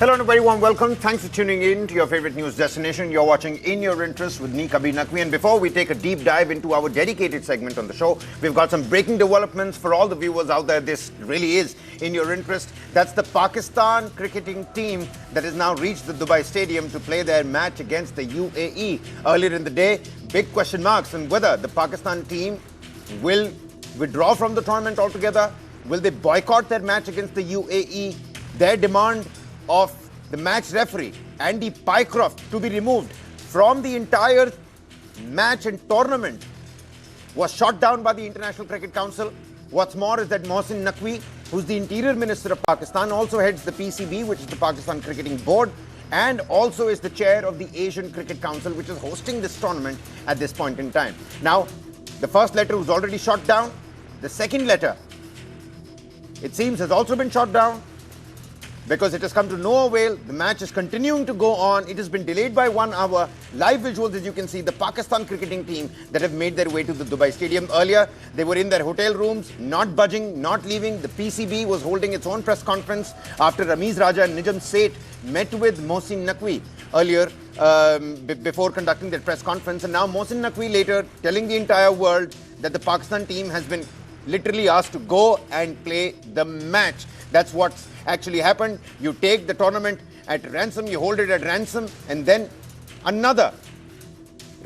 Hello and a very warm welcome. Thanks for tuning in to your favorite news destination. You're watching In Your Interest with me, Kabir Naqvi. And before we take a deep dive into our dedicated segment on the show, we've got some breaking developments for all the viewers out there. This really is In Your Interest. That's the Pakistan cricketing team that has now reached the Dubai Stadium to play their match against the UAE. Earlier in the day, big question marks on whether the Pakistan team will withdraw from the tournament altogether. Will they boycott their match against the UAE? Their demand of the match referee, Andy Pycroft, to be removed from the entire match and tournament was shot down by the International Cricket Council. What's more is that Mohsin Naqvi, who's the Interior Minister of Pakistan, also heads the PCB, which is the Pakistan Cricketing Board, and also is the chair of the Asian Cricket Council, which is hosting this tournament at this point in time. Now, the first letter was already shot down. The second letter, it seems, has also been shot down, because it has come to no avail. The match is continuing to go on. It has been delayed by 1 hour. Live visuals, as you can see, the Pakistan cricketing team that have made their way to the Dubai Stadium. Earlier, they were in their hotel rooms, not budging, not leaving. The PCB was holding its own press conference after Ramiz Raja and Nijam Seth met with Mohsin Naqvi earlier before conducting their press conference. And now Mohsin Naqvi later telling the entire world that the Pakistan team has been literally asked to go and play the match. That's what's actually happened. You take the tournament at ransom, you hold it at ransom, and then another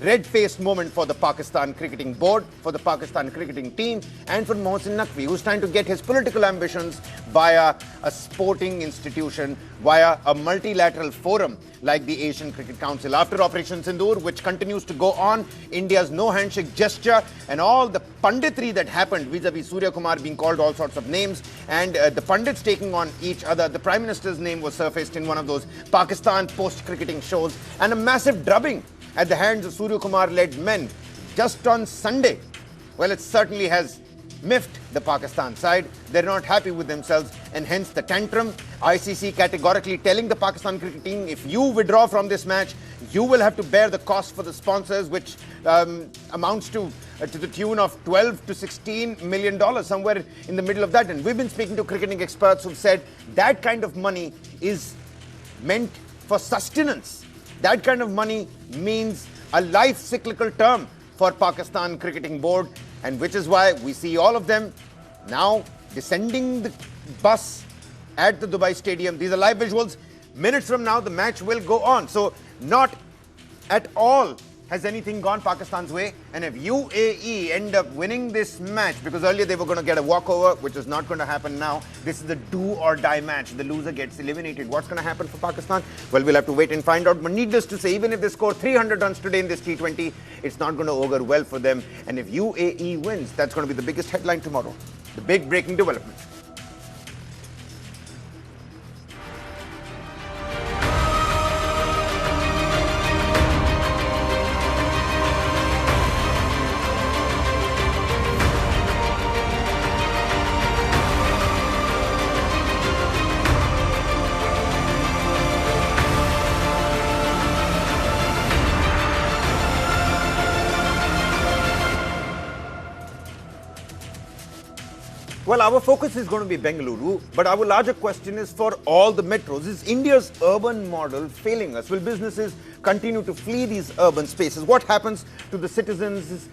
red-faced moment for the Pakistan Cricketing Board, for the Pakistan cricketing team, and for Mohsin Naqvi, who's trying to get his political ambitions via a sporting institution, via a multilateral forum like the Asian Cricket Council. After Operation Sindoor, which continues to go on, India's no-handshake gesture, and all the punditry that happened vis-a-vis Surya Kumar being called all sorts of names, and the pundits taking on each other. The Prime Minister's name was surfaced in one of those Pakistan post-cricketing shows, and a massive drubbing at the hands of Surya Kumar-led men just on Sunday. Well, it certainly has miffed the Pakistan side. They're not happy with themselves, and hence the tantrum. ICC categorically telling the Pakistan cricket team, if you withdraw from this match, you will have to bear the cost for the sponsors, which amounts to the tune of $12 to $16 million, somewhere in the middle of that. And we've been speaking to cricketing experts who've said that kind of money is meant for sustenance. That kind of money means a life cyclical term for Pakistan Cricketing Board, and which is why we see all of them now descending the bus at the Dubai Stadium. These are live visuals. Minutes from now, the match will go on. So not at all has anything gone Pakistan's way. And if UAE end up winning this match, because earlier they were going to get a walkover, which is not going to happen now. This is the do or die match. The loser gets eliminated. What's going to happen for Pakistan? Well, we'll have to wait and find out. But needless to say, even if they score 300 runs today in this T20, it's not going to augur well for them. And if UAE wins, that's going to be the biggest headline tomorrow. The big breaking development. Well, our focus is going to be Bengaluru, but our larger question is for all the metros. Is India's urban model failing us? Will businesses continue to flee these urban spaces? What happens to the citizens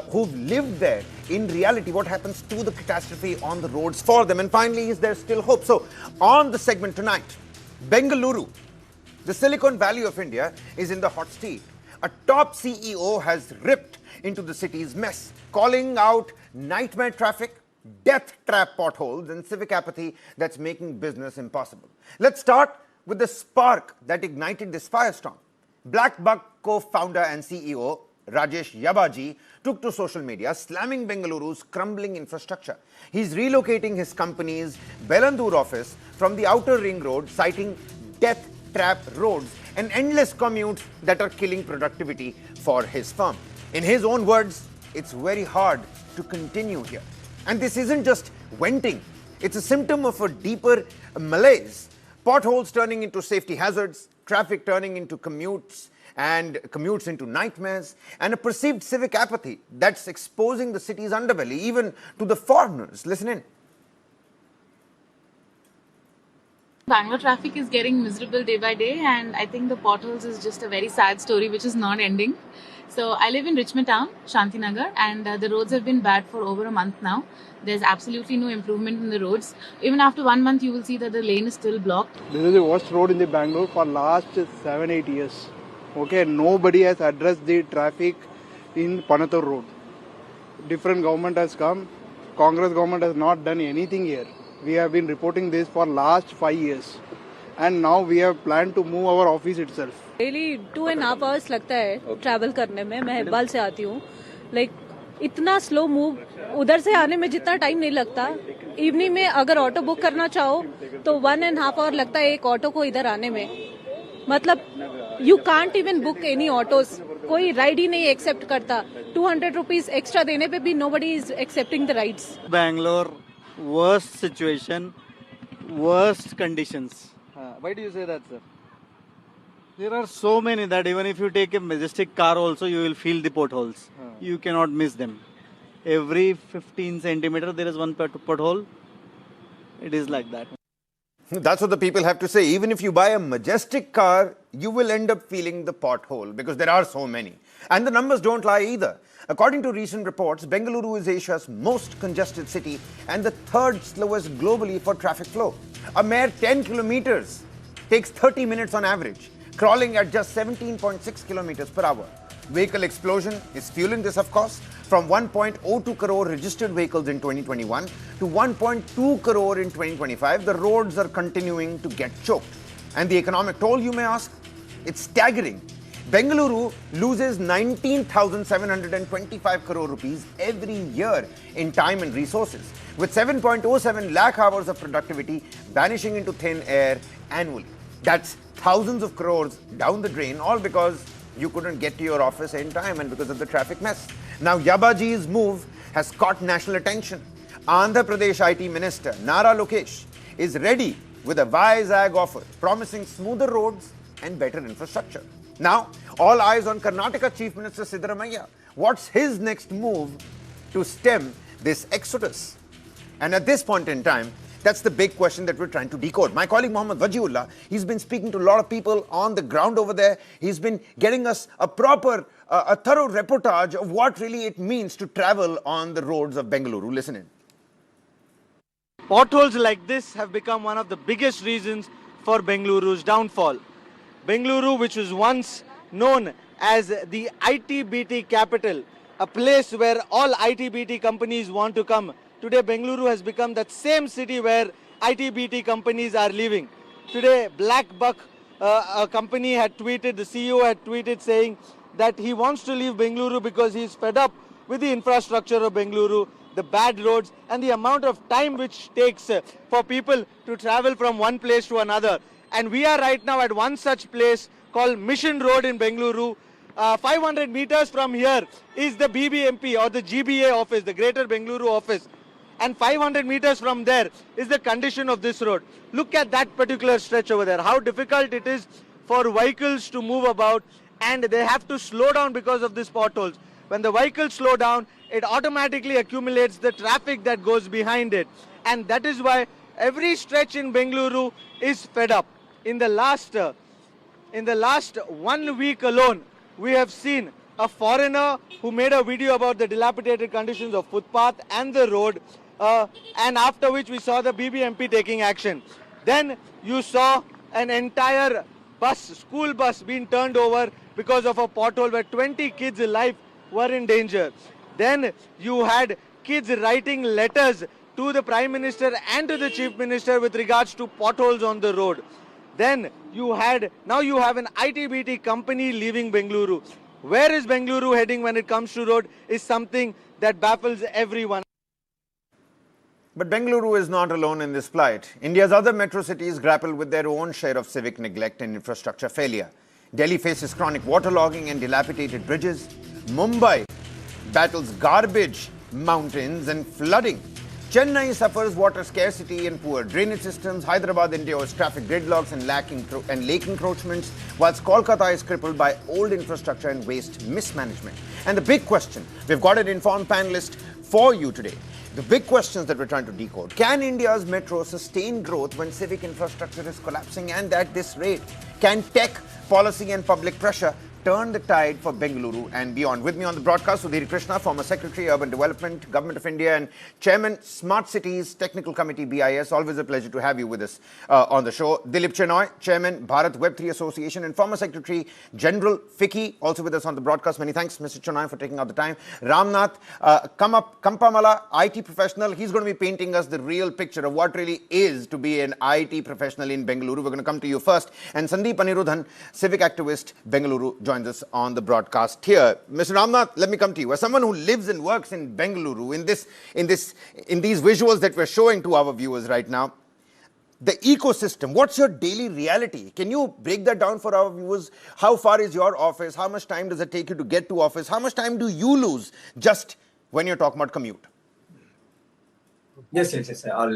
who've lived there? In reality, what happens to the catastrophe on the roads for them? And finally, is there still hope? So, on the segment tonight, Bengaluru, the Silicon Valley of India, is in the hot seat. A top CEO has ripped into the city's mess, calling out nightmare traffic, death trap potholes, and civic apathy that's making business impossible. Let's start with the spark that ignited this firestorm. BlackBuck co-founder and CEO Rajesh Yabaji took to social media, slamming Bengaluru's crumbling infrastructure. He's relocating his company's Bengaluru office from the outer ring road, citing death trap roads and endless commutes that are killing productivity for his firm. In his own words, it's very hard to continue here. And this isn't just venting. It's a symptom of a deeper malaise. Potholes turning into safety hazards, traffic turning into commutes, and commutes into nightmares, and a perceived civic apathy that's exposing the city's underbelly, even to the foreigners. Listen in. Bangalore traffic is getting miserable day by day, and I think the potholes is just a very sad story which is not ending. So I live in Richmond town, Shantinagar, and the roads have been bad for over a month now. There's absolutely no improvement in the roads. Even after 1 month, you will see that the lane is still blocked. This is the worst road in the Bangalore for last 7-8 years. Okay, nobody has addressed the traffic in Panathur Road. Different government has come. Congress government has not done anything here. We have been reporting this for last 5 years. And now we have planned to move our office itself. Really 2.5 hours लगता है travel करने में. मैं हेब्बाल से आती हूँ. Like इतना slow move उधर से आने में जितना टाइम नहीं लगता, इवनिंग में अगर ऑटो बुक करना चाहो तो 1.5 hour लगता है एक ऑटो को इधर आने में. मतलब you can't even book any autos. कोई राइड ही नहीं एक्सेप्ट करता. 200 रुपीज एक्स्ट्रा देने पे भी nobody is accepting the rides. Bangalore, worst situation, worst conditions. Why do you say that, sir? There are so many that even if you take a majestic car also, you will feel the potholes. You cannot miss them. Every 15 centimeter there is one pothole. It is like that. That's what the people have to say. Even if you buy a majestic car, you will end up feeling the pothole because there are so many. And the numbers don't lie either. According to recent reports, Bengaluru is Asia's most congested city and the third slowest globally for traffic flow. A mere 10 kilometers takes 30 minutes on average, crawling at just 17.6 kilometers per hour. Vehicle explosion is fueling this, of course. From 1.02 crore registered vehicles in 2021 to 1.2 crore in 2025, the roads are continuing to get choked. And the economic toll, you may ask? It's staggering. Bengaluru loses 19,725 crore rupees every year in time and resources, with 7.07 lakh hours of productivity vanishing into thin air annually. That's thousands of crores down the drain, all because you couldn't get to your office in time and because of the traffic mess. Now, Yabaji's move has caught national attention. Andhra Pradesh IT Minister Nara Lokesh is ready with a Vizag offer promising smoother roads and better infrastructure. Now, all eyes on Karnataka Chief Minister Siddaramaiah. What's his next move to stem this exodus? And at this point in time, that's the big question that we're trying to decode. My colleague Mohammad Wajiullah, he's been speaking to a lot of people on the ground over there. He's been getting us a proper, a thorough reportage of what really it means to travel on the roads of Bengaluru. Listen in. Potholes like this have become one of the biggest reasons for Bengaluru's downfall. Bengaluru, which was once known as the IT-BT capital, a place where all IT-BT companies want to come. Today, Bengaluru has become that same city where IT-BT companies are leaving. Today, BlackBuck, a company had tweeted, the CEO had tweeted saying that he wants to leave Bengaluru because he's fed up with the infrastructure of Bengaluru, the bad roads, and the amount of time which takes for people to travel from one place to another. And we are right now at one such place called Mission Road in Bengaluru. 500 meters from here is the BBMP or the GBA office, the Greater Bengaluru office. And 500 meters from there is the condition of this road. Look at that particular stretch over there, how difficult it is for vehicles to move about, and they have to slow down because of these potholes. When the vehicles slow down, it automatically accumulates the traffic that goes behind it. And that is why every stretch in Bengaluru is fed up. In the last 1 week alone, we have seen a foreigner who made a video about the dilapidated conditions of footpath and the road, and after which we saw the BBMP taking action. Then you saw an entire bus, school bus, being turned over because of a pothole where 20 kids' life were in danger. Then you had kids writing letters to the Prime Minister and to the Chief Minister with regards to potholes on the road. Then now you have an IT-BT company leaving Bengaluru. Where is Bengaluru heading when it comes to road is something that baffles everyone. But Bengaluru is not alone in this plight. India's other metro cities grapple with their own share of civic neglect and infrastructure failure. Delhi faces chronic waterlogging and dilapidated bridges. Mumbai battles garbage mountains and flooding. Chennai suffers water scarcity and poor drainage systems. Hyderabad endures traffic gridlocks and lake encroachments, whilst Kolkata is crippled by old infrastructure and waste mismanagement. And the big question, we've got an informed panelist for you today. the big questions that we're trying to decode. Can India's metro sustain growth when civic infrastructure is collapsing and at this rate? Can tech, policy and public pressure turn the tide for Bengaluru and beyond? With me on the broadcast, Sudhir Krishna, former Secretary, Urban Development, Government of India and Chairman, Smart Cities Technical Committee, BIS. Always a pleasure to have you with us on the show. Dilip Chenoy, Chairman, Bharat Web3 Association and former Secretary General, FICCI, also with us on the broadcast. Many thanks, Mr. Chenoy, for taking out the time. Ramnath Kampamala, IT professional. He's going to be painting us the real picture of what really is to be an IT professional in Bengaluru. We're going to come to you first. And Sandeep Anirudhan, civic activist, Bengaluru, joins us on the broadcast here. Mr. Ramnath, let me come to you. As someone who lives and works in Bengaluru, in these visuals that we're showing to our viewers right now, the ecosystem, what's your daily reality? Can you break that down for our viewers? How far is your office? How much time does it take you to get to office? How much time do you lose just when you're talking about commute? Yes. I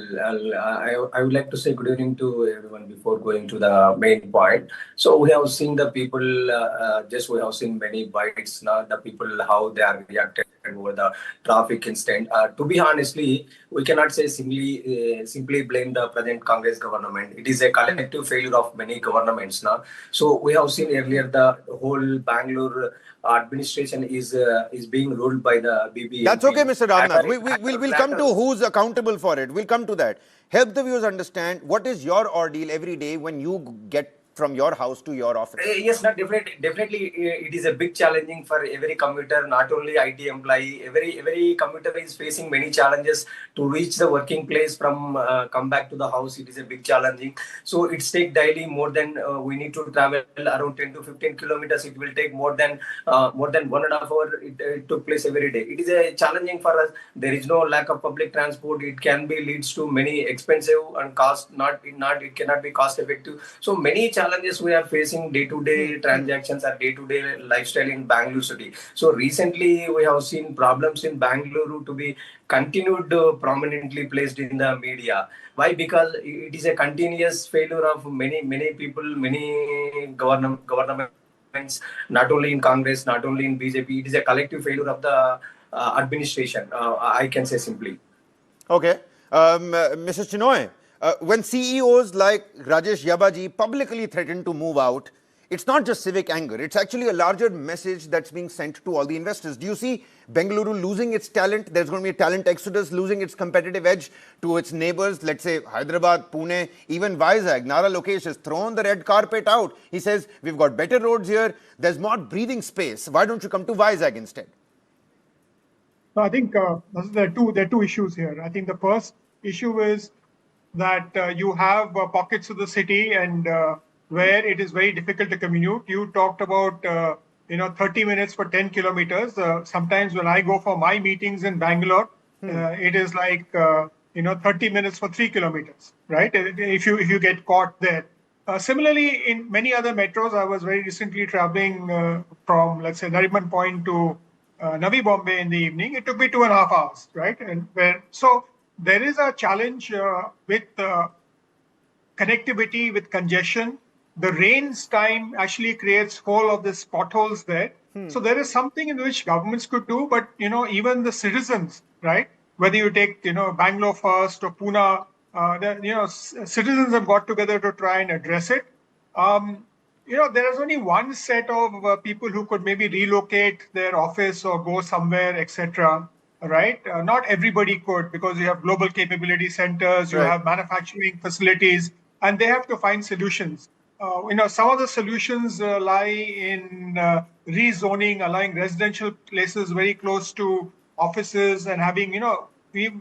would like to say good evening to everyone before going to the main point. So we have seen the people, we have seen many bites now, the people, how they are reacted over the traffic incident. To be honestly, we cannot say simply blame the present Congress government. It is a collective failure of many governments now. So we have seen earlier the whole Bangalore administration is being ruled by the BBMP. That's okay, Mr. Ramnath. We'll come to who's accountable for it. We'll come to that. Help the viewers understand what is your ordeal every day when you get from your house to your office. Yes, definitely, it is a big challenging for every commuter, not only IT employee. Every commuter is facing many challenges to reach the working place from come back to the house. It is a big challenging. So it takes daily more than we need to travel around 10 to 15 kilometers. It will take more than 1.5 hours. It took place every day. It is a challenging for us. There is no lack of public transport. It can be leads to many expensive and cost. It cannot be cost effective. So many challenges we are facing day-to-day transactions or day-to-day lifestyle in Bangalore city. So recently we have seen problems in Bangalore to be continued prominently placed in the media. Why? Because it is a continuous failure of many people, many governments, not only in Congress, not only in BJP. It is a collective failure of the administration. I can say simply. Okay. Mrs. Chenoy, when CEOs like Rajesh Yabaji publicly threaten to move out, it's not just civic anger. It's actually a larger message that's being sent to all the investors. Do you see Bengaluru losing its talent? There's going to be a talent exodus, losing its competitive edge to its neighbors. Let's say Hyderabad, Pune, even Vizag. Nara Lokesh has thrown the red carpet out. He says, we've got better roads here. There's more breathing space. Why don't you come to Vizag instead? So I think there are two issues here. I think the first issue is that you have pockets of the city and where it is very difficult to commute. You talked about 30 minutes for 10 kilometers. Sometimes when I go for my meetings in Bangalore, it is like 30 minutes for 3 kilometers, right? If you get caught there. Similarly, in many other metros, I was very recently traveling from, let's say, Nariman Point to Navi Bombay in the evening. It took me 2.5 hours, right? So there is a challenge with connectivity, with congestion. The rains time actually creates full of these potholes there. So there is something in which governments could do, but even the citizens, right? Whether you take Bangalore first or Pune, citizens have got together to try and address it. There is only one set of people who could maybe relocate their office or go somewhere, etc. Right? Not everybody could, because you have global capability centers, you have manufacturing facilities, and they have to find solutions. Some of the solutions lie in rezoning, allowing residential places very close to offices, and having, we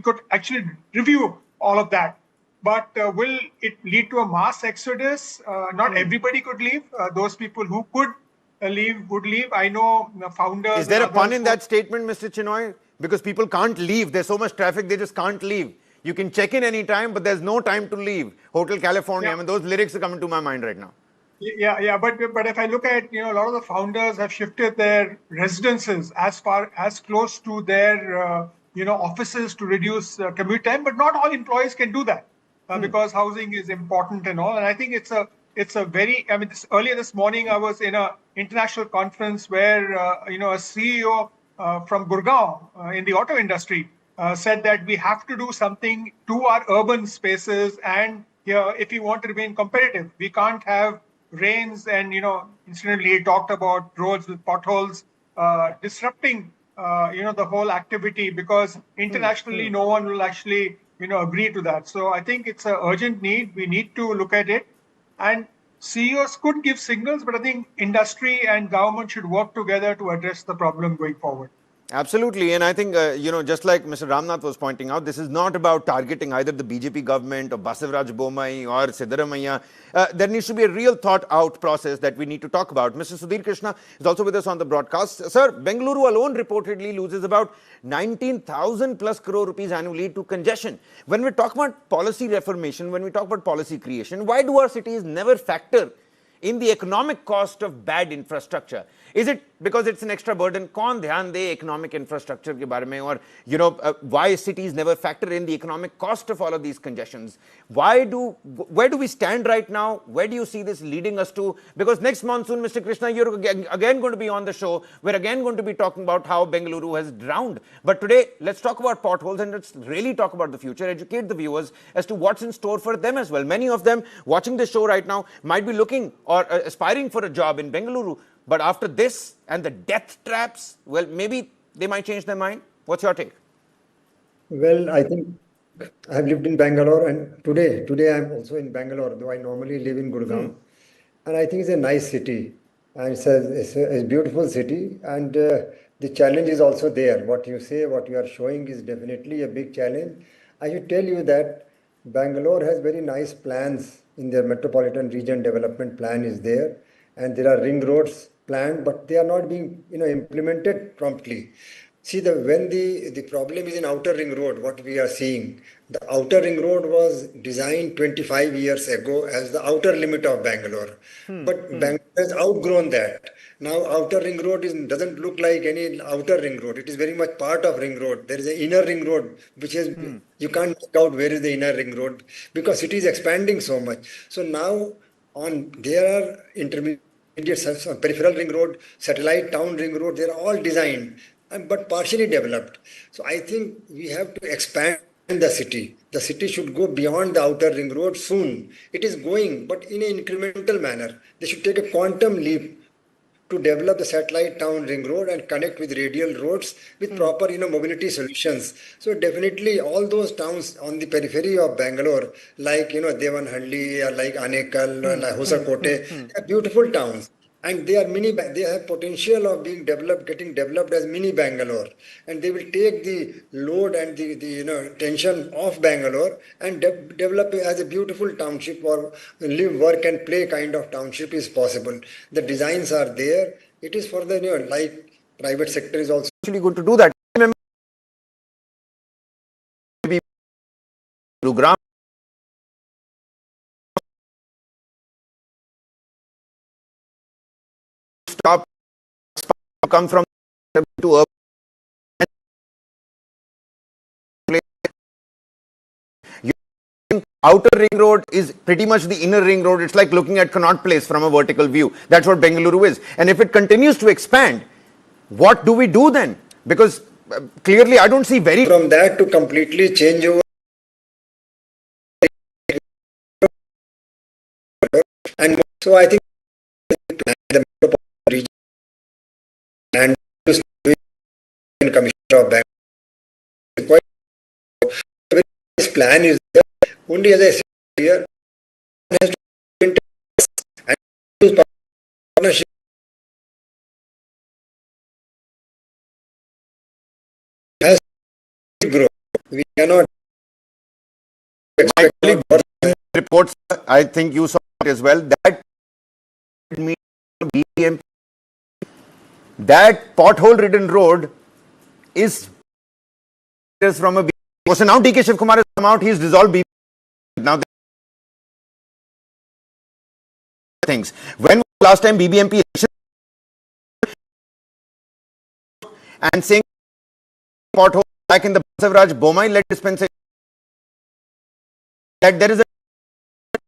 could actually review all of that. But will it lead to a mass exodus? Not everybody could leave. Those people who could leave would leave. I know the founders. Is there a pun in that statement, Mr. Chenoy? Because people can't leave. There's so much traffic, they just can't leave. You can check in any time, but there's no time to leave. Hotel California, I mean, those lyrics are coming to my mind right now. Yeah. But if I look at, a lot of the founders have shifted their residences as close to their, offices to reduce commute time. But not all employees can do that because housing is important and all. And I think it's a very, earlier this morning, I was in an international conference where, a CEO from Gurgaon in the auto industry said that we have to do something to our urban spaces, and here, if we want to remain competitive, we can't have rains and, incidentally, he talked about roads with potholes disrupting, the whole activity, because internationally no one will actually, agree to that. So I think it's an urgent need. We need to look at it. And CEOs could give signals, but I think industry and government should work together to address the problem going forward. Absolutely, and I think, just like Mr. Ramnath was pointing out, this is not about targeting either the BJP government or Basavaraj Bommai or Siddaramaiah. There needs to be a real thought-out process that we need to talk about. Mr. Sudhir Krishna is also with us on the broadcast. Sir, Bengaluru alone reportedly loses about 19,000 plus crore rupees annually to congestion. When we talk about policy reformation, when we talk about policy creation, why do our cities never factor in the economic cost of bad infrastructure? Is it because it's an extra burden? Kaun dhyan de economic infrastructure ke bare mein? Or, why cities never factor in the economic cost of all of these congestions? Where do we stand right now? Where do you see this leading us to? Because next monsoon, Mr. Krishna, you're again going to be on the show. We're again going to be talking about how Bengaluru has drowned. But today, let's talk about potholes and let's really talk about the future, educate the viewers as to what's in store for them as well. Many of them watching this show right now might be looking or aspiring for a job in Bengaluru. But after this and the death traps, well, maybe they might change their mind. What's your take? Well, I think I've lived in Bangalore, and today I'm also in Bangalore, though I normally live in Gurgaon. And I think it's a nice city, and it's a beautiful city, and the challenge is also there. What you say, what you are showing is definitely a big challenge. I should tell you that Bangalore has very nice plans in their metropolitan region development plan is there, and there are ring roads planned, but they are not being implemented promptly. See, when the problem is in outer ring road, what we are seeing, the outer ring road was designed 25 years ago as the outer limit of Bangalore. But Bangalore has outgrown that. Now outer ring road doesn't look like any outer ring road. It is very much part of ring road. There is an inner ring road, which is, you can't make out where is the inner ring road, because city is expanding so much. So now there are intermediate peripheral ring road, satellite town ring road, they're all designed, but partially developed. So I think we have to expand the city. The city should go beyond the outer ring road soon. It is going, but in an incremental manner. They should take a quantum leap to develop the satellite town ring road and connect with radial roads with proper mobility solutions. So definitely all those towns on the periphery of Bangalore, like Devanhalli or like Anekal or like Hosakote, they are beautiful towns. And they have potential of being getting developed as mini Bangalore, and they will take the load and the tension off Bangalore and develop it as a beautiful township, or live, work and play kind of township is possible. The designs are there. It is for the like private sector is also Actually going to do that. Maybe Gurugram stop come from to urban. Outer ring road is pretty much the inner ring road. It's like looking at Connaught Place from a vertical view. That's what Bengaluru is. And if it continues to expand, what do we do then? Because clearly I don't see very... From that to completely change over. And so I think the metropolitan region and Commissioner of Bank this plan is there. Only as I said here, has to and partnership has to grow. We cannot expect reports, I think you saw it as well, that BBMP, that pothole-ridden road is from a... So now DK Shiv Kumar has come out, he's dissolved BBMP. Now things. When was the last time BBMP and saying pothole back in the Basavaraj Bommai led dispensation that there is a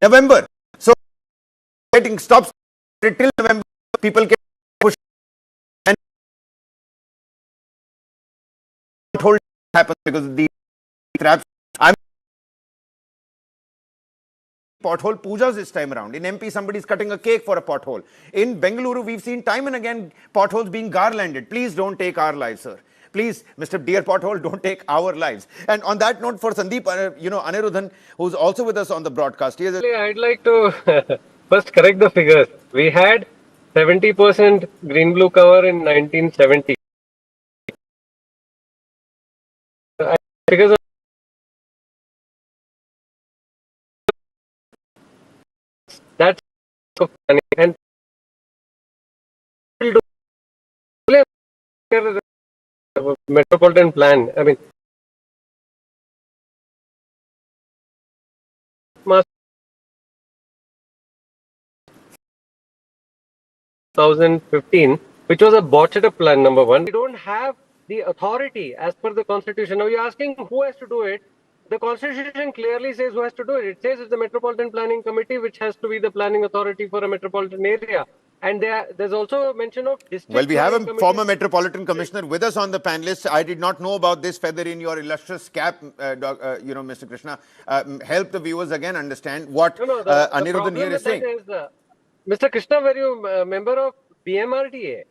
November. So getting stops till November, people can push, and happens because of these traps. I'm pothole pujas this time around. In MP, somebody's cutting a cake for a pothole. In Bengaluru, we've seen time and again potholes being garlanded. Please don't take our lives, sir. Please, Mr. Dear Pothole, don't take our lives. And on that note, for Sandeep, Anirudhan, who's also with us on the broadcast, he is I'd like to first correct the figures. We had 70% green blue cover in 1970. Figures that's planning and will do metropolitan plan. I mean, 2015, which was a botched-up plan, number one. We don't have the authority as per the constitution. Now you're asking who has to do it. The constitution clearly says who has to do it. It says it's the Metropolitan Planning Committee, which has to be the planning authority for a metropolitan area. And there's also a mention of district. Well, we have a former Metropolitan Commissioner with us on the panelists. I did not know about this feather in your illustrious cap, Mr. Krishna. Help the viewers again understand what Anirudhan here is saying. Mr. Krishna, were you a member of BMRDA?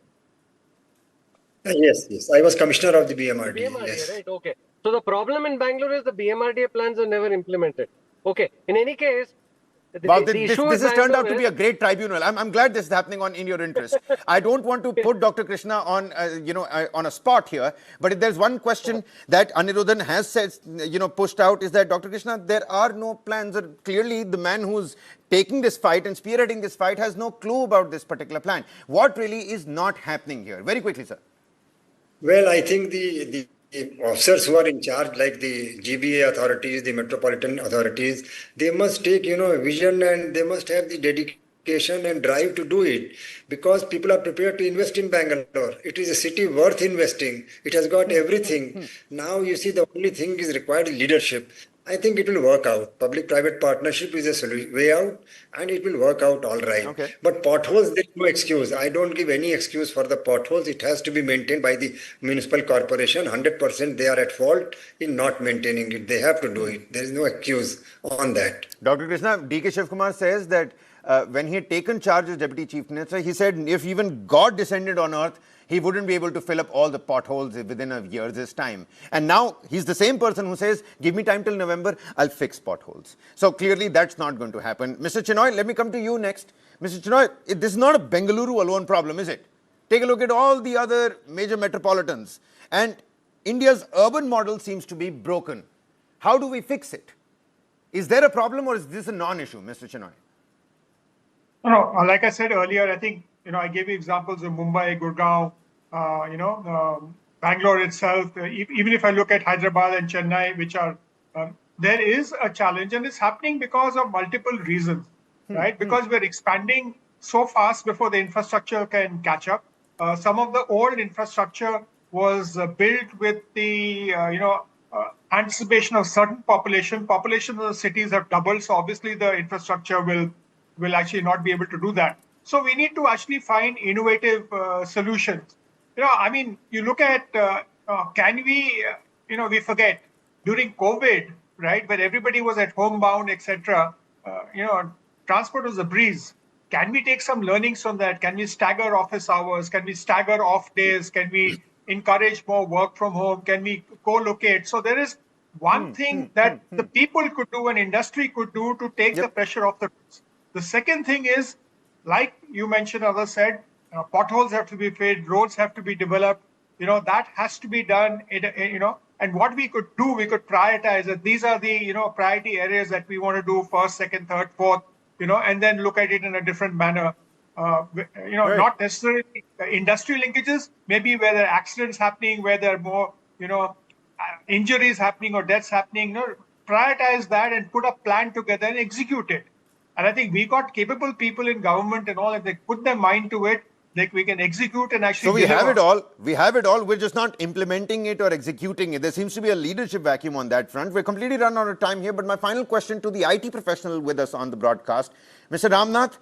Yes. I was commissioner of the BMRDA. BMRDA, right? Okay. So the problem in Bangalore is the BMRDA plans are never implemented. Okay. In any case, this has turned out to be a great tribunal. I'm glad this is happening in your interest. I don't want to put Dr. Krishna on on a spot here, but if there's one question that Anirudhan has said, pushed out, is that Dr. Krishna, there are no plans. Clearly, the man who's taking this fight and spearheading this fight has no clue about this particular plan. What really is not happening here? Very quickly, sir. Well, I think the officers who are in charge, like the GBA authorities, the metropolitan authorities, they must take, a vision, and they must have the dedication and drive to do it, because people are prepared to invest in Bangalore. It is a city worth investing. It has got everything. Now you see, the only thing is required is leadership. I think it will work out. Public-private partnership is a way out, and it will work out all right. Okay. But potholes, there is no excuse. I don't give any excuse for the potholes. It has to be maintained by the municipal corporation. 100% they are at fault in not maintaining it. They have to do it. There is no excuse on that. Dr. Krishna, D.K. Shivkumar says that when he had taken charge as Deputy Chief Minister, he said if even God descended on earth, he wouldn't be able to fill up all the potholes within a year's time. And now he's the same person who says, give me time till November, I'll fix potholes. So clearly that's not going to happen. Mr. Chinoy, let me come to you next. Mr. Chinoy, this is not a Bengaluru alone problem, is it? Take a look at all the other major metropolitans. And India's urban model seems to be broken. How do we fix it? Is there a problem, or is this a non-issue, Mr. Chinoy? No, like I said earlier, I think, I gave you examples of Mumbai, Gurgaon, Bangalore itself. Even if I look at Hyderabad and Chennai, which are, there is a challenge, and it's happening because of multiple reasons, right? Because we're expanding so fast before the infrastructure can catch up. Some of the old infrastructure was built with the, anticipation of certain population. Population of the cities have doubled, so obviously the infrastructure will actually not be able to do that. So we need to actually find innovative solutions. You look at, can we, we forget during COVID, right, when everybody was at home bound, etc., transport was a breeze. Can we take some learnings from that? Can we stagger office hours? Can we stagger off days? Can we encourage more work from home? Can we co-locate? So there is one thing that the people could do and industry could do to take the pressure off the roads. The second thing is, like you mentioned, others said, potholes have to be filled, roads have to be developed. That has to be done. And what we could do, we could prioritize it. These are the priority areas that we want to do first, second, third, fourth. And then look at it in a different manner. Not necessarily industrial linkages. Maybe where there are accidents happening, where there are more injuries happening or deaths happening. Prioritize that and put a plan together and execute it. And I think we got capable people in government and all. If they put their mind to it, we can execute and actually. So we have it all. We have it all. We're just not implementing it or executing it. There seems to be a leadership vacuum on that front. We're completely run out of time here. But my final question to the IT professional with us on the broadcast, Mr. Ramnath,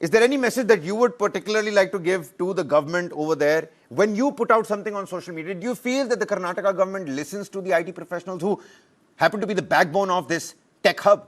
Is there any message that you would particularly like to give to the government over there? When you put out something on social media, do you feel that the Karnataka government listens to the IT professionals who happen to be the backbone of this tech hub?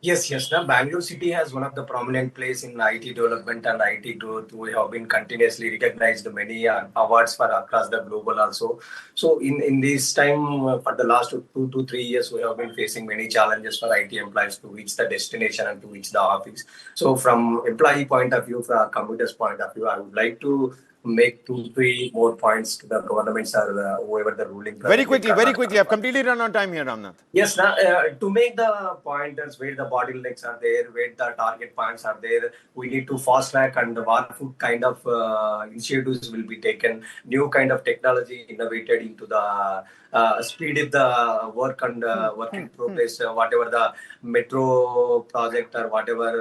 Yes, yes. The Bangalore city has one of the prominent place in IT development and IT growth. We have been continuously recognized many awards for across the global also. So in this time, for the last 2 to 3 years, we have been facing many challenges for IT employees to reach the destination and to reach the office. So from employee point of view, from commuters point of view, I would like to make 2, 3 more points to the governments or whoever the ruling. Very quickly. I've completely run out of time here, Ramnath. Yes, to make the pointers where the bottlenecks are there, where the target points are there, we need to fast track and the food kind of initiatives will be taken. New kind of technology innovated into the speed of the work and work in progress, whatever the metro project or whatever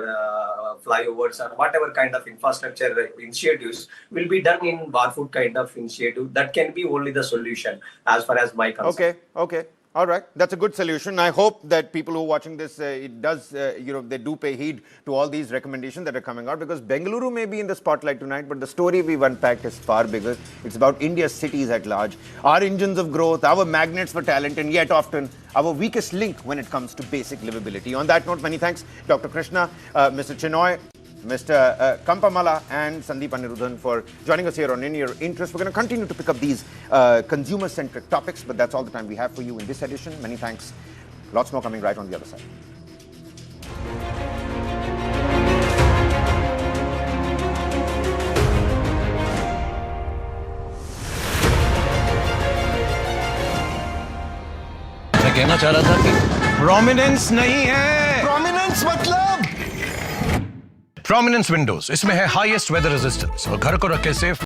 flyovers or whatever kind of infrastructure initiatives will be done in Barfoot kind of initiative. That can be only the solution as far as my concern. Okay. All right, that's a good solution. I hope that people who are watching this, they do pay heed to all these recommendations that are coming out, because Bengaluru may be in the spotlight tonight, but the story we've unpacked is far bigger. It's about India's cities at large, our engines of growth, our magnets for talent, and yet often our weakest link when it comes to basic livability. On that note, many thanks, Dr. Krishna, Mr. Chinoy, Mr. Kampamala and Sandeep Anirudhan for joining us here on In Your Interest. We're going to continue to pick up these consumer-centric topics, but that's all the time we have for you in this edition. Many thanks. Lots more coming right on the other side. मैं कहना चाह रहा था कि prominence नहीं है, prominence मतलब prominence Windows, इसमें है हाईएस्ट वेदर रेजिस्टेंस और घर को रखे सेफ।